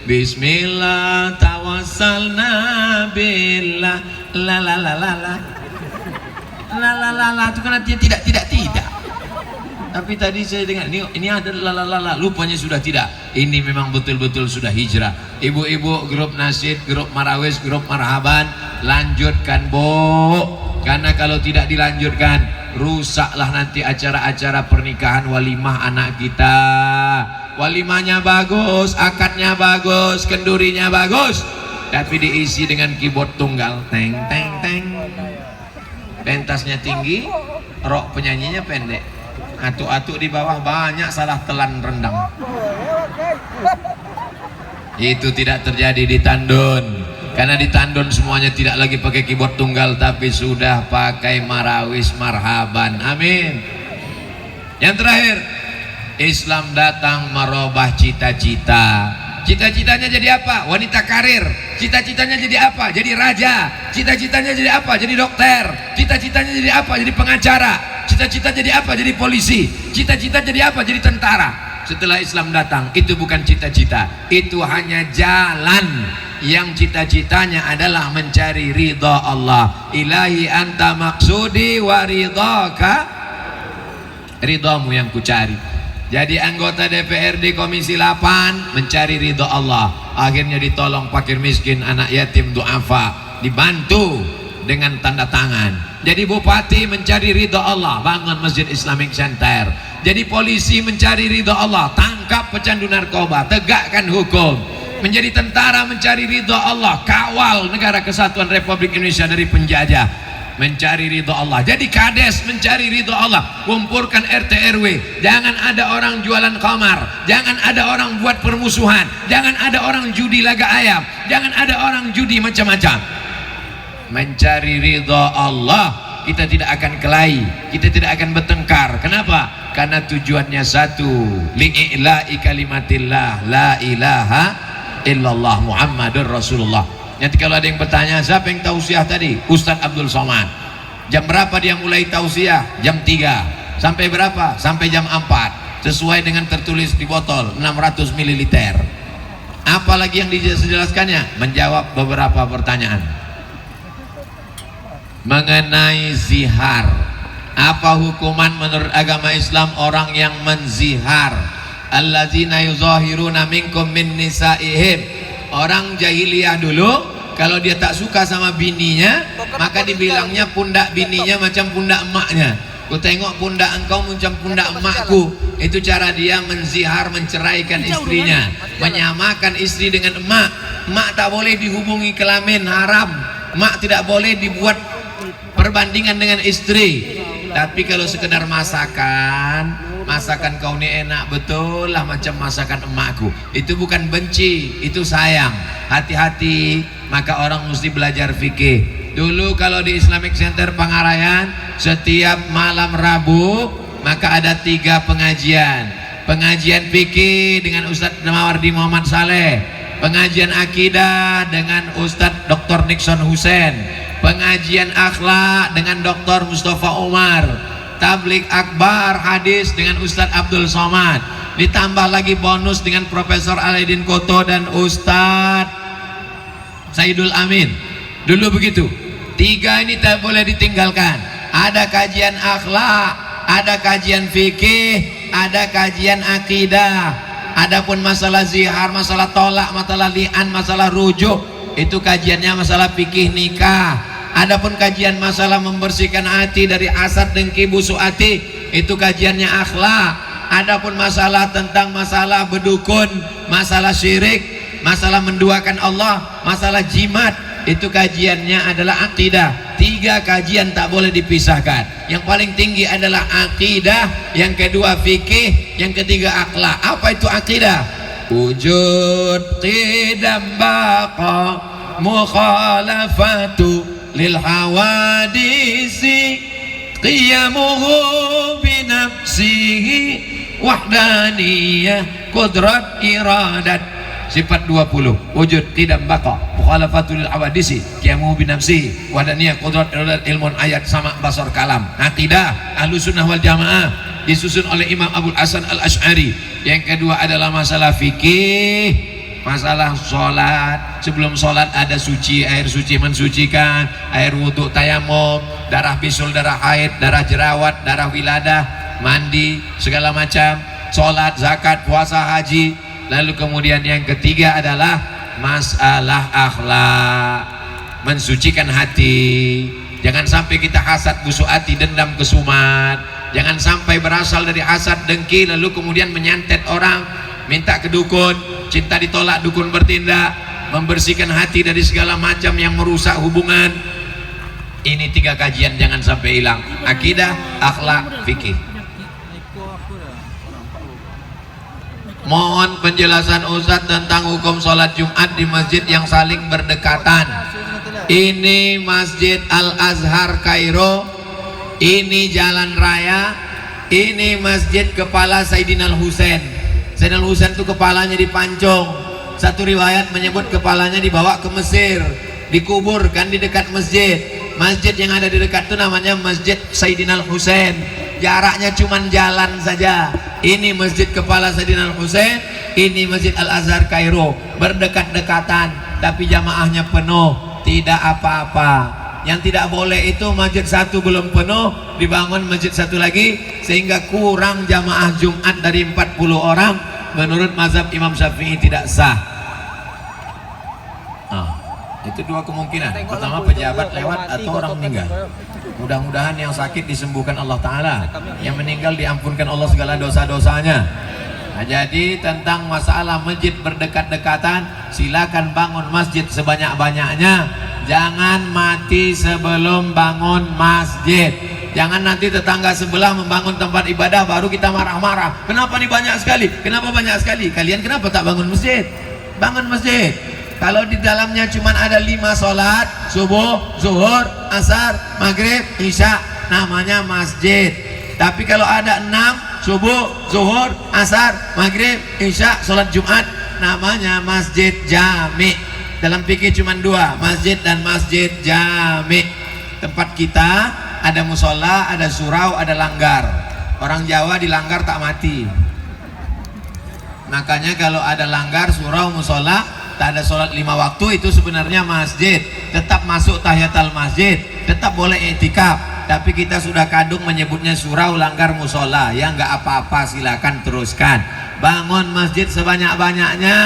Bismillah tawassalna billah la la la la la la la la la, itu kan artinya tidak. Tapi tadi saya dengar ini ada la la la la, lupanya sudah tidak. Ini memang betul-betul sudah hijrah. Ibu-ibu grup nasyid, grup marawis, grup marhaban, lanjutkan Bu, karena kalau tidak dilanjutkan rusaklah nanti acara-acara pernikahan walimah anak kita. Walimahnya bagus, akadnya bagus, kendurinya bagus, tapi diisi dengan keyboard tunggal, teng teng teng, pentasnya tinggi, rok penyanyinya pendek, atuk-atuk di bawah banyak salah telan rendang. Itu tidak terjadi di Tandun, karena di Tandun semuanya tidak lagi pakai keyboard tunggal, tapi sudah pakai marawis marhaban. Amin. Yang terakhir, Islam datang merubah cita-cita. Cita-citanya jadi apa? Wanita karir. Cita-citanya jadi apa? Jadi raja. Cita-citanya jadi apa? Jadi dokter. Cita-citanya jadi apa? Jadi pengacara. Cita-cita jadi apa? Jadi polisi. Cita-cita jadi apa? Jadi tentara. Setelah Islam datang, itu bukan cita-cita, itu hanya jalan. Yang cita-citanya adalah mencari ridha Allah. Ilahi anta maksudi wa ridhaka, ridhamu yang kucari. Jadi anggota DPRD Komisi 8 mencari ridha Allah, akhirnya ditolong fakir miskin, anak yatim, duafa, dibantu dengan tanda tangan. Jadi bupati mencari ridha Allah, bangun Masjid Islamic Center. Jadi polisi mencari ridha Allah, tangkap pecandu narkoba, tegakkan hukum. Menjadi tentara mencari ridha Allah, kawal negara kesatuan Republik Indonesia dari penjajah, mencari ridha Allah. Jadi kades mencari ridha Allah, kumpulkan RT RW, jangan ada orang jualan khamar, jangan ada orang buat permusuhan, jangan ada orang judi laga ayam, jangan ada orang judi macam-macam. Mencari ridha Allah, kita tidak akan kelahi, kita tidak akan bertengkar. Kenapa? Karena tujuannya satu, li'ila'i kalimatillah la ilaha illallah Muhammadur Rasulullah. Nanti kalau ada yang bertanya, siapa yang tausiah tadi? Ustadz Abdul Somad. Jam berapa dia mulai tausiah? Jam 3. Sampai berapa? Sampai jam 4. Sesuai dengan tertulis di botol 600 ml. Apalagi yang dijelaskannya? Menjawab beberapa pertanyaan mengenai zihar. Apa hukuman menurut agama Islam orang yang menzihar? Allazina yuzahiruna minkum min nisaihim. Orang jahiliyah dulu, kalau dia tak suka sama bininya, maka dibilangnya pundak bininya macam pundak emaknya. Ku tengok pundak engkau macam pundak emakku. Itu cara dia menzihar, menceraikan istrinya, menyamakan istri dengan emak. Emak tak boleh dihubungi kelamin, haram. Emak tidak boleh dibuat perbandingan dengan istri. Tapi kalau sekedar masakan kau ini enak betul lah macam masakan emakku, itu bukan benci, itu sayang. Hati-hati, maka orang mesti belajar fikih. Dulu kalau di Islamic Center Pangarayan, setiap malam Rabu maka ada 3 pengajian. Pengajian fikih dengan Ustadz Mawardi Muhammad Saleh, pengajian akidah dengan Ustadz Dr. Nixon Hussein, pengajian akhlak dengan Dr. Mustafa Umar, tablik akbar hadis dengan Ustadz Abdul Somad, ditambah lagi bonus dengan Profesor Alaidin Koto dan Ustadz Saidul Amin. Dulu begitu. 3 ini tak boleh ditinggalkan. Ada kajian akhlak, ada kajian fikih, ada kajian akidah. Adapun masalah zihar, masalah tolak, masalah li'an, masalah rujuk, itu kajiannya masalah fikih nikah. Adapun kajian masalah membersihkan hati dari hasad, dengki, busuk hati, itu kajiannya akhlak. Adapun masalah tentang masalah bedukun, masalah syirik, masalah menduakan Allah, masalah jimat, itu kajiannya adalah akidah. 3 kajian tak boleh dipisahkan. Yang paling tinggi adalah akidah, yang kedua fikih, yang ketiga akhlak. Apa itu akidah? Wujud qidam baqa mukhalafatu lil hawadisi qiyamuhu binafsihi wahdaniyah qudrat iradat. Sifat 20, wujud qidam baqa mukhalafatul lil hawadisi qiyamuhu binafsihi wahdaniyah qudrat iradat, ilmun ayat sama basar kalam. Akidah Ahlussunnah wal Jamaah disusun oleh Imam Abul Hasan Al Asy'ari. Yang kedua adalah masalah fikih, masalah sholat, sebelum sholat ada suci, air suci mensucikan, air wudhu tayamum, darah bisul, darah haid, darah jerawat, darah wiladah, mandi, segala macam, sholat, zakat, puasa, haji. Lalu kemudian yang ketiga adalah masalah akhlak, mensucikan hati. Jangan sampai kita hasad busuk hati, dendam, kesumat. Jangan sampai berasal dari hasad, dengki, lalu kemudian menyantet orang, minta ke dukun, cinta ditolak, dukun bertindak. Membersihkan hati dari segala macam yang merusak hubungan. Ini 3 kajian jangan sampai hilang: akidah, akhlak, fikih. Mohon penjelasan Ustadz tentang hukum sholat Jumat di masjid yang saling berdekatan. Ini Masjid Al-Azhar Kairo, ini jalan raya, ini masjid kepala Sayyidina Al-Husain. Sayyidina Al-Husain itu kepalanya dipancung. Satu riwayat menyebut kepalanya dibawa ke Mesir, dikuburkan di dekat masjid. Masjid yang ada di dekat itu namanya Masjid Sayyidina Al-Husain. Jaraknya cuma jalan saja. Ini masjid kepala Sayyidina Al-Husain, ini Masjid Al-Azhar Kairo, berdekatan-dekatan, tapi jamaahnya penuh, tidak apa-apa. Yang tidak boleh itu masjid satu belum penuh, dibangun masjid satu lagi, sehingga kurang jamaah Jumat dari 40 orang. Menurut mazhab Imam Syafi'i tidak sah. Itu 2 kemungkinan. Pertama, pejabat lewat atau orang meninggal. Mudah-mudahan yang sakit disembuhkan Allah Ta'ala, yang meninggal diampunkan Allah segala dosa-dosanya. Nah, jadi tentang masalah masjid berdekat-dekatan, silakan bangun masjid sebanyak-banyaknya. Jangan mati sebelum bangun masjid. Jangan nanti tetangga sebelah membangun tempat ibadah baru kita marah-marah. Kenapa nih banyak sekali? Kenapa banyak sekali? Kalian kenapa tak bangun masjid? Bangun masjid. Kalau di dalamnya cuma ada 5 sholat, subuh, zuhur, asar, maghrib, isya, namanya masjid. Tapi kalau ada 6, subuh, zuhur, asar, maghrib, isya, sholat Jumat, namanya masjid jami. Dalam fikih cuma 2, masjid dan masjid jami. Tempat kita ada musola, ada surau, ada langgar. Orang Jawa di langgar tak mati. Makanya kalau ada langgar, surau, musola, tak ada sholat 5 waktu, itu sebenarnya masjid. Tetap masuk tahiyatul masjid, tetap boleh i'tikaf, tapi kita sudah kadung menyebutnya surau, langgar, musola. Ya nggak apa-apa, silakan teruskan. Bangun masjid sebanyak-banyaknya,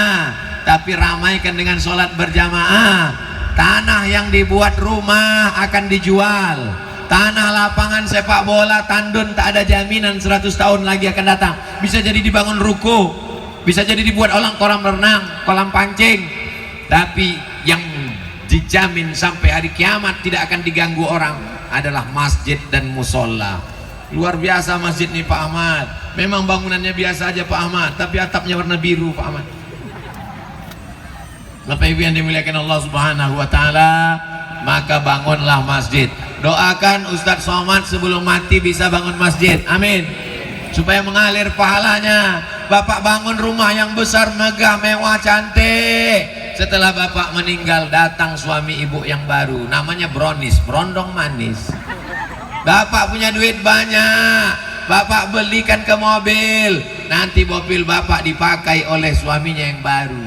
tapi ramaikan dengan sholat berjamaah. Tanah yang dibuat rumah akan dijual. Tanah lapangan sepak bola tandun tak ada jaminan 100 tahun lagi akan datang. Bisa jadi dibangun ruko, bisa jadi dibuat kolam renang, kolam pancing, tapi yang dijamin sampai hari kiamat tidak akan diganggu orang adalah masjid dan musola. Luar biasa masjid nih Pak Ahmad. Memang bangunannya biasa aja Pak Ahmad, tapi atapnya warna biru Pak Ahmad. Bapak Ibu yang dimuliakan Allah Subhanahu wa Ta'ala, maka bangunlah masjid. Doakan Ustadz Somad sebelum mati bisa bangun masjid, amin, supaya mengalir pahalanya. Bapak bangun rumah yang besar, megah, mewah, cantik. Setelah bapak meninggal, datang suami ibu yang baru, namanya brownies, berondong manis. Bapak punya duit banyak, bapak belikan ke mobil, nanti mobil bapak dipakai oleh suaminya yang baru.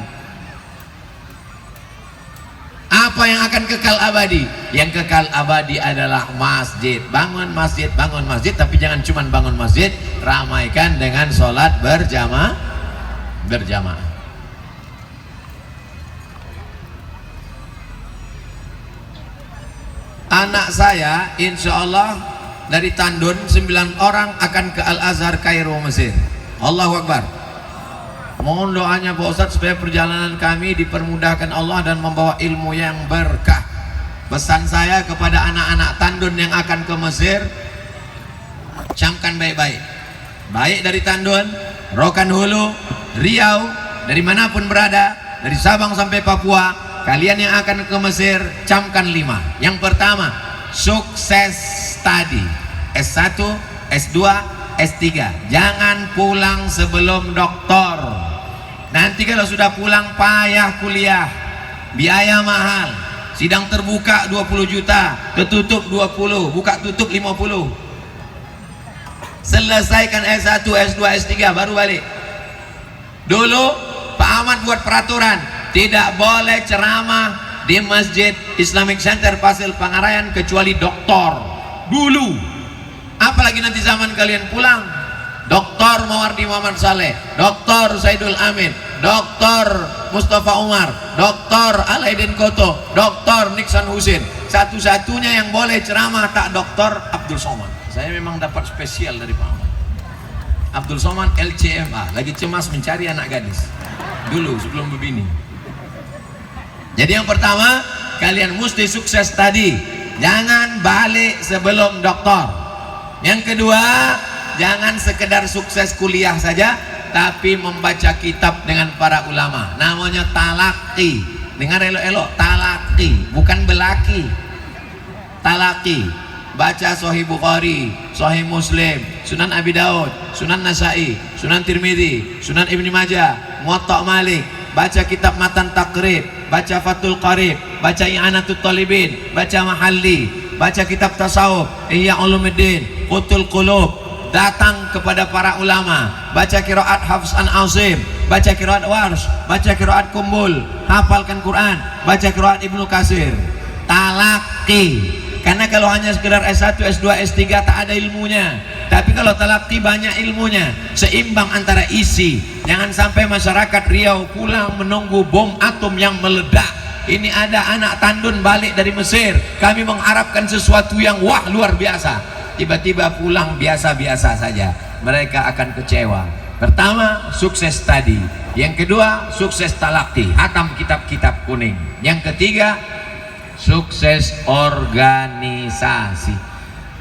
Apa yang akan kekal abadi? Yang kekal abadi adalah masjid. Bangun masjid, tapi jangan cuma bangun masjid, ramaikan dengan sholat berjamaah. Anak saya insya Allah dari Tandun 9 orang akan ke Al-Azhar Kairo, Mesir. Allahu Akbar. Mohon doanya Pak Ustadz supaya perjalanan kami dipermudahkan Allah dan membawa ilmu yang berkah. Pesan saya kepada anak-anak Tandun yang akan ke Mesir, camkan baik-baik. Baik dari Tandun, Rokan Hulu, Riau, dari manapun berada, dari Sabang sampai Papua, kalian yang akan ke Mesir, camkan 5. Yang pertama, sukses study, S1, S2, S3. Jangan pulang sebelum doktor. Nanti kalau sudah pulang payah kuliah, biaya mahal, sidang terbuka 20 juta, tertutup 20, buka tutup 50. Selesaikan S1, S2, S3 baru balik. Dulu Pak Ahmad buat peraturan, tidak boleh ceramah di Masjid Islamic Center Pasir Pangarayan kecuali doktor dulu. Apalagi nanti zaman kalian pulang, Dr. Mawardi Muhammad Saleh, Dr. Saidul Amin, Dr. Mustafa Umar, Dr. Alaidin Koto, Dr. Niksan Husin. Satu-satunya yang boleh ceramah tak Dr. Abdul Somad. Saya memang dapat spesial dari Pak Ahmad. Abdul Somad LCMA, lagi cemas mencari anak gadis dulu sebelum berbini. Jadi yang pertama, kalian mesti sukses tadi, jangan balik sebelum doktor. Yang kedua, jangan sekedar sukses kuliah saja, tapi membaca kitab dengan para ulama. Namanya talaki. Dengar elok-elok, talaki, bukan belaki. Talaki. Baca Sahih Bukhari, Sahih Muslim, Sunan Abi Daud, Sunan Nasai, Sunan Tirmidzi, Sunan Ibni Majah, Muwatta Malik. Baca kitab Matan Takrib, baca Fathul Qarib, baca I'anatul Talibin, baca Mahalli, baca kitab tasawuf, Ihya Ulumuddin, Qutul Qulub. Datang kepada para ulama, baca qiraat Hafs an Asim, baca qiraat Warsh, baca qiraat Kumbul, hafalkan Quran, baca qiraat Ibnu Katsir. Talaki. Karena kalau hanya sekedar S1, S2, S3 tak ada ilmunya. Tapi kalau talaki banyak ilmunya, seimbang antara isi. Jangan sampai masyarakat Riau pulang menunggu bom atom yang meledak. Ini ada anak tandun balik dari Mesir, kami mengharapkan sesuatu yang wah luar biasa. Tiba-tiba pulang biasa-biasa saja, mereka akan kecewa. Pertama, sukses tadi. Yang kedua, sukses talaki, hatam kitab-kitab kuning. Yang ketiga, sukses organisasi.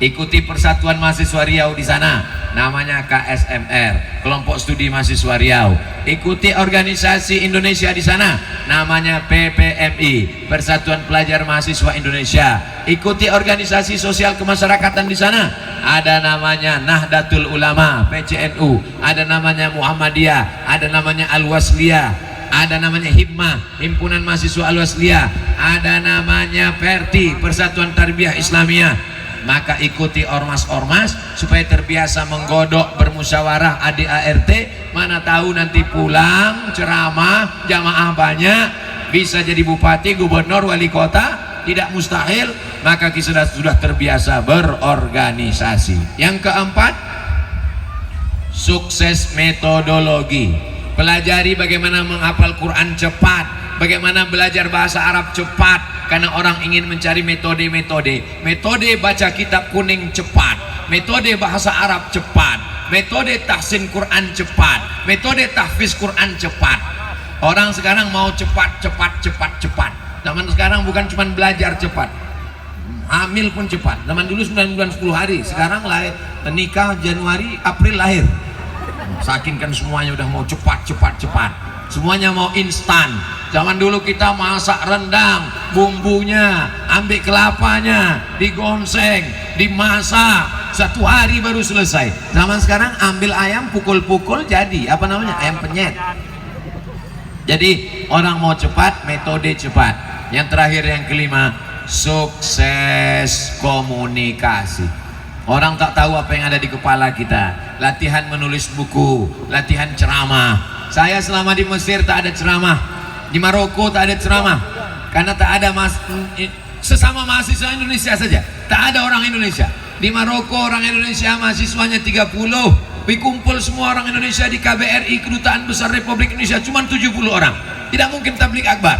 Ikuti Persatuan Mahasiswa Riau di sana, namanya KSMR, Kelompok Studi Mahasiswa Riau. Ikuti organisasi Indonesia di sana, namanya PPMI, Persatuan Pelajar Mahasiswa Indonesia. Ikuti organisasi sosial kemasyarakatan di sana, ada namanya Nahdlatul Ulama, PCNU, ada namanya Muhammadiyah, ada namanya Al-Wasliyah, ada namanya Himma, Himpunan Mahasiswa Al-Wasliyah, ada namanya PERTI, Persatuan Tarbiyah Islamiyah. Maka ikuti ormas-ormas supaya terbiasa menggodok, bermusyawarah, ADART. Mana tahu nanti pulang ceramah, jamaah banyak, bisa jadi bupati, gubernur, wali kota, tidak mustahil. Maka kita sudah terbiasa berorganisasi. Yang keempat, sukses metodologi. Pelajari bagaimana menghafal Quran cepat, bagaimana belajar bahasa Arab cepat. Karena orang ingin mencari metode-metode. Metode baca kitab kuning cepat, metode bahasa Arab cepat, metode tahsin Quran cepat, metode tahfiz Quran cepat. Orang sekarang mau cepat. Zaman sekarang bukan cuma belajar cepat, hamil pun cepat. Zaman dulu 9 bulan 10 hari, sekarang lahir, nikah Januari, April lahir. Saking kan semuanya udah mau cepat. Semuanya mau instan. Zaman dulu kita masak rendang, bumbunya, ambil kelapanya, digonseng, dimasak, 1 hari baru selesai. Zaman sekarang ambil ayam, pukul-pukul jadi, apa namanya, ayam penyet. Jadi orang mau cepat, metode cepat. Yang terakhir, yang kelima, sukses komunikasi. Orang tak tahu apa yang ada di kepala kita. Latihan menulis buku, latihan ceramah. Saya selama di Mesir tak ada ceramah, di Maroko tak ada ceramah, karena tak ada sesama mahasiswa Indonesia saja, tak ada orang Indonesia. Di Maroko orang Indonesia mahasiswanya 30, dikumpul semua orang Indonesia di KBRI, Kedutaan Besar Republik Indonesia, cuma 70 orang. Tidak mungkin tablik akbar.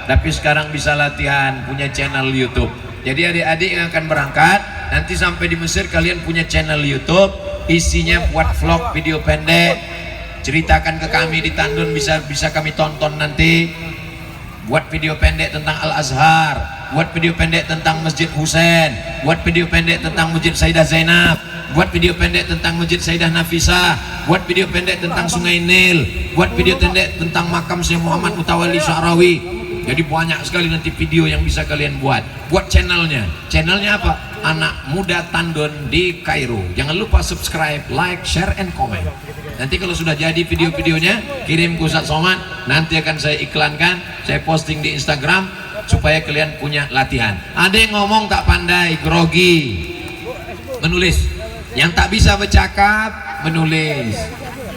Tapi sekarang bisa latihan, punya channel YouTube. Jadi adik-adik yang akan berangkat nanti sampai di Mesir, kalian punya channel YouTube, isinya buat vlog, video pendek. Ceritakan ke kami di Tandun, bisa kami tonton nanti. Buat video pendek tentang Al-Azhar, buat video pendek tentang Masjid Husain, buat video pendek tentang Masjid Sayyidah Zainab, buat video pendek tentang Masjid Sayyidah Nafisah, buat video pendek tentang Sungai Nil, buat video pendek tentang makam Syekh Muhammad Mutawalli Sya'rawi. Jadi banyak sekali nanti video yang bisa kalian buat. Buat channelnya apa? Anak Muda Tandun di Kairo. Jangan lupa subscribe, like, share, and comment. Nanti kalau sudah jadi video-videonya, kirim ke Ustaz Somad, nanti akan saya iklankan, saya posting di Instagram supaya kalian punya latihan. Ada yang ngomong tak pandai, grogi, menulis. Yang tak bisa bercakap, menulis.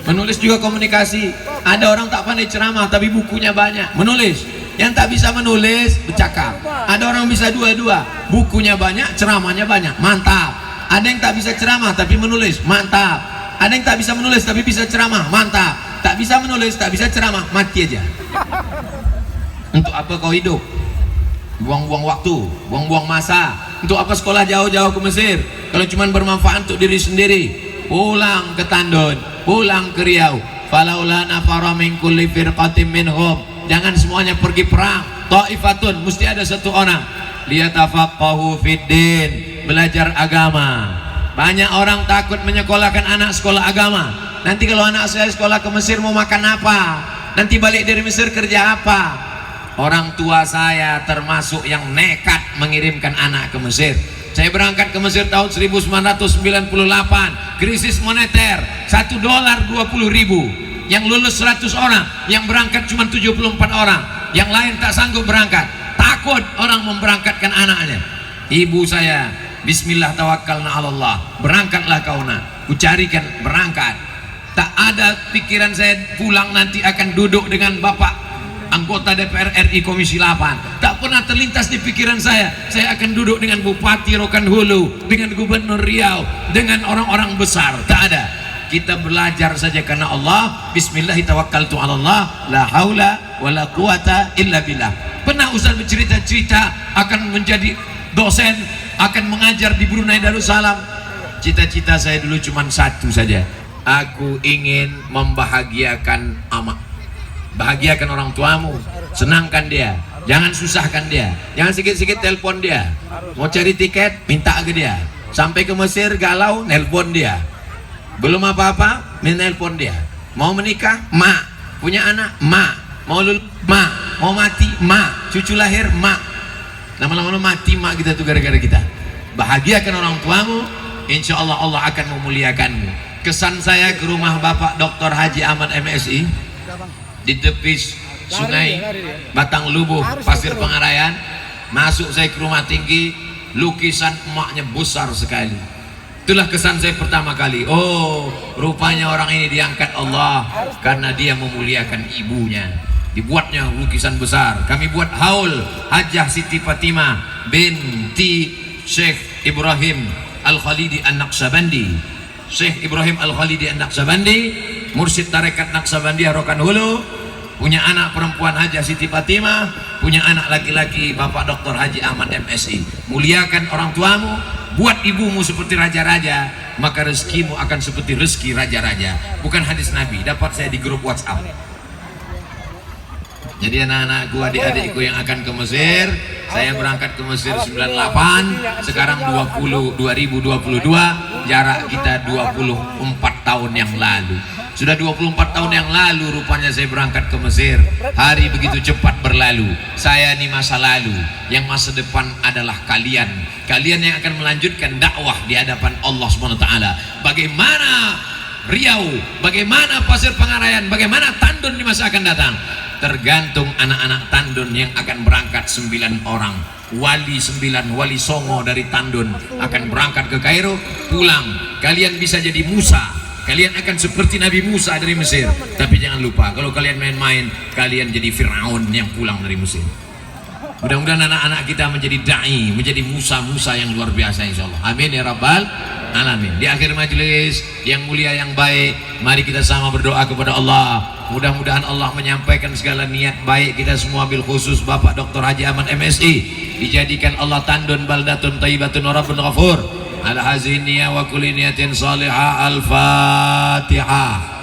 Menulis juga komunikasi. Ada orang tak pandai ceramah tapi bukunya banyak, menulis. Yang tak bisa menulis, bercakap. Ada orang bisa dua-dua, bukunya banyak, ceramahnya banyak, mantap. Ada yang tak bisa ceramah tapi menulis, mantap. Ada yang tak bisa menulis tapi bisa ceramah, mantap. Tak bisa menulis, tak bisa ceramah, mati aja. Untuk apa kau hidup? Buang-buang waktu, buang-buang masa. Untuk apa sekolah jauh-jauh ke Mesir kalau cuma bermanfaat untuk diri sendiri? Pulang ke Tandun, pulang ke Riau. Falaula nafara min kulli firqatin minhum. Jangan semuanya pergi perang. Ta'ifatun, mesti ada satu orang. Liyatafaqahu fiddin, belajar agama. Banyak orang takut menyekolahkan anak sekolah agama. Nanti kalau anak saya sekolah ke Mesir mau makan apa? Nanti balik dari Mesir kerja apa? Orang tua saya termasuk yang nekat mengirimkan anak ke Mesir. Saya berangkat ke Mesir tahun 1998, krisis moneter, $1 20.000. Yang lulus 100 orang, yang berangkat cuma 74 orang, yang lain tak sanggup berangkat. Takut orang memberangkatkan anaknya. Ibu saya, bismillah tawakkalna 'ala Allah, berangkatlah kau nak, ku carikan berangkat. Tak ada pikiran saya pulang nanti akan duduk dengan bapak anggota DPR RI Komisi 8. Tak pernah terlintas di pikiran saya akan duduk dengan Bupati Rokan Hulu, dengan Gubernur Riau, dengan orang-orang besar. Tak ada. Kita belajar saja karena Allah. Bismillahirrahmanirrahim. Allah, la haula wala quwata illa billah. Pernah Ustaz bercerita-cerita akan menjadi dosen, akan mengajar di Brunei Darussalam. Cita-cita saya dulu cuma satu saja. Aku ingin membahagiakan amak. Bahagiakan orang tuamu, senangkan dia, jangan susahkan dia, jangan sikit-sikit telepon dia. Mau cari tiket, minta ke dia. Sampai ke Mesir galau, nelpon dia. Belum apa-apa, menelpon dia. Mau menikah, mak. Punya anak, mak. Mau lulus, mak. Mau mati, mak. Cucu lahir, mak. Lama-lama mati mak kita tuh gara-gara kita. Bahagiakan orang tuamu, insya Allah Allah akan memuliakanmu. Kesan saya ke rumah Bapak Dr. Haji Ahmad MSI di tepi sungai Batang Lubuh, Pasir Pengarayan. Masuk saya ke rumah tinggi, lukisan emaknya besar sekali. Itulah kesan saya pertama kali. Oh, rupanya orang ini diangkat Allah karena dia memuliakan ibunya. Dibuatnya lukisan besar. Kami buat haul Hajah Siti Fatimah binti Syekh Ibrahim Al-Khalidi An-Naqsabandi. Syekh Ibrahim Al-Khalidi An-Naqsabandi, mursyid tarekat Naqsabandiyah Rokan Hulu, punya anak perempuan Hajah Siti Fatimah, punya anak laki-laki Bapak Dr. Haji Ahmad MSI. Muliakan orang tuamu, buat ibumu seperti raja-raja, maka rezekimu akan seperti rezeki raja-raja. Bukan hadis Nabi, dapat saya di grup WhatsApp. Jadi anak-anakku, adik-adikku yang akan ke Mesir, saya berangkat ke Mesir 98, sekarang 2022, jarak kita 24 tahun yang lalu. Sudah 24 tahun yang lalu rupanya saya berangkat ke Mesir. Hari begitu cepat berlalu. Saya ini masa lalu, yang masa depan adalah kalian. Kalian yang akan melanjutkan dakwah di hadapan Allah SWT. Bagaimana Riau, bagaimana Pasir Pengarayan, bagaimana Tandun di masa akan datang, tergantung anak-anak Tandun yang akan berangkat 9 orang. Wali 9, wali songo dari Tandun akan berangkat ke Kairo, pulang. Kalian bisa jadi Musa, kalian akan seperti Nabi Musa dari Mesir. Tapi jangan lupa, kalau kalian main-main, kalian jadi Fir'aun yang pulang dari Mesir. Mudah-mudahan anak-anak kita menjadi da'i, menjadi Musa-Musa yang luar biasa insyaallah. Amin ya rabbal alamin. Di akhir majelis yang mulia yang baik, mari kita sama berdoa kepada Allah. Mudah-mudahan Allah menyampaikan segala niat baik kita semua, bil khusus Bapak Dr. Haji Ahmad MSI, dijadikan Allah Tandun baldatun thayyibatun wa rabbun ghafur. Ala haziniyah wa kulli niyatin salihah. Al-Fatihah.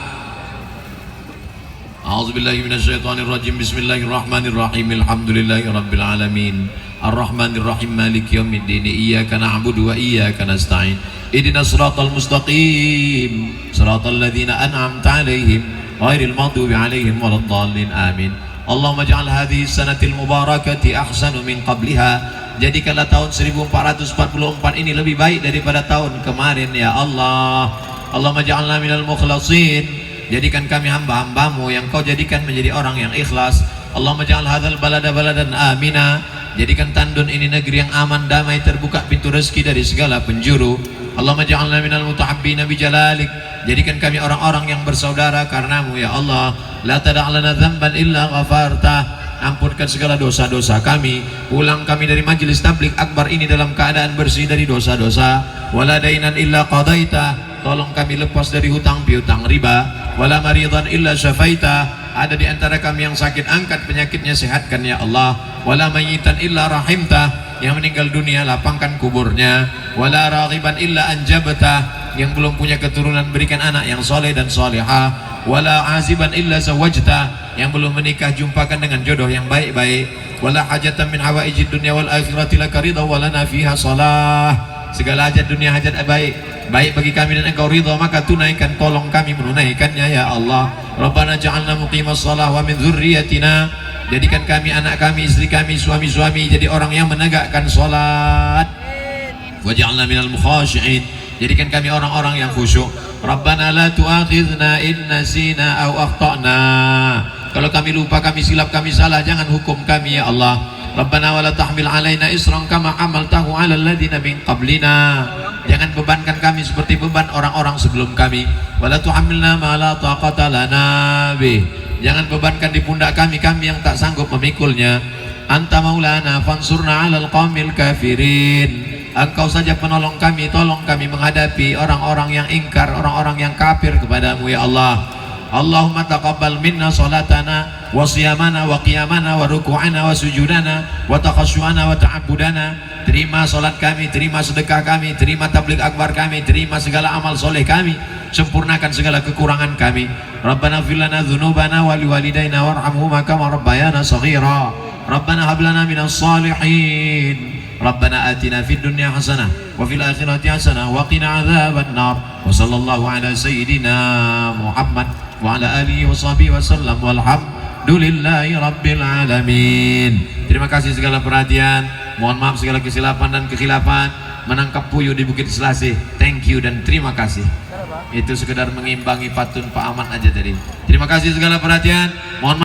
A'udzubillahi minasyaitonirrajim. Bismillahirrahmanirrahim. Alhamdulillahi rabbil alamin. Ar-Rahmanirrahim. Maliki yaumiddin. Iyyaka na'budu wa iyyaka nasta'in. Ihdinas siratal mustaqim. Siratal ladzina an'amta 'alaihim ghairil maghdubi 'alaihim waladdallin. Amin. Allahumma ij'al hadhihi sanatil mubarakati ahsanu min qabliha. Jadikanlah tahun 1444 ini lebih baik daripada tahun kemarin ya Allah. Allahumma ij'alna minal mukhlasin. Jadikan kami hamba-hambamu yang kau jadikan menjadi orang yang ikhlas. Allahumma ja'al hadzal balada baladan amina. Jadikan Tandun ini negeri yang aman, damai, terbuka pintu rezeki dari segala penjuru. Allahumma ja'alna minal mutahabbina bijalalik. Jadikan kami orang-orang yang bersaudara karenamu ya Allah. La tada' lana dzamban illa ghafarta. Ampunkan segala dosa-dosa kami. Pulang kami dari majelis tabligh akbar ini dalam keadaan bersih dari dosa-dosa. Wala dainan illa qadaita. Tolong kami lepas dari hutang piutang riba. Wala maridan illa syafaita. Ada di antara kami yang sakit, angkat penyakitnya, sehatkan ya Allah. Wala mayyitan illa rahimta. Yang meninggal dunia, lapangkan kuburnya. Wala raghiban illa anjabta. Yang belum punya keturunan, berikan anak yang soleh dan solehah. Wala aziban illa zawajta. Yang belum menikah, jumpakan dengan jodoh yang baik-baik. Wala hajatan min hawaijid dunya wal akhirati laka ridha wa lana fiha salah. Segala hajat dunia, hajat baik bagi kami dan engkau ridha, maka tunaikan, tolong kami menunaikannya ya Allah. Rabbana ja'alna muqimas shalah wa min dzurriyyatina. Jadikan kami, anak kami, istri kami, suami-suami jadi orang yang menegakkan salat. Waj'alna minal mukhashi'in. Jadikan kami orang-orang yang khusyuk. Rabbana la tu'akhidna in nasina aw akhtana. Kalau kami lupa, kami silap, kami salah, jangan hukum kami ya Allah. Rabbana wa la tahmil alaina isran kama hamaltahu 'alal ladzina min qablina. Jangan bebankan kami seperti beban orang-orang sebelum kami. Wa la tuhammilna ma la taqata lana bih. Jangan bebankan di pundak kami yang tak sanggup memikulnya. Anta maulana fansurna 'alal qaumil kafirin. Engkau saja penolong kami, tolong kami menghadapi orang-orang yang ingkar, orang-orang yang kafir kepadamu ya Allah. Allahumma taqabbal minna salatana wa siyamana wa qiyamana wa ruku'ana wa sujudana wa taqasyu'ana wa ta'abudana. Terima salat kami, terima sedekah kami, terima tabligh akbar kami, terima segala amal soleh kami, sempurnakan segala kekurangan kami. Rabbana ighfir lana dzunubana wa liwalidayna warhamhuma kama rabbayana shaghira. Rabbana hab lana minas salihin. Rabbana atina fid dunya hasanah wa fil akhirati hasanah wa qina adzaban nar. Wa sallallahu ala sayyidina Muhammad wa ala alihi wa sahbihi wa sallam walhamdulillahi rabbil alamin. Terima kasih segala perhatian. Mohon maaf segala kesilapan dan kekhilafan. Menangkap puyuh di Bukit Selasih. Thank you dan terima kasih. Itu sekedar mengimbangi patun Pak Ahmad aja tadi. Terima kasih segala perhatian. Mohon maaf.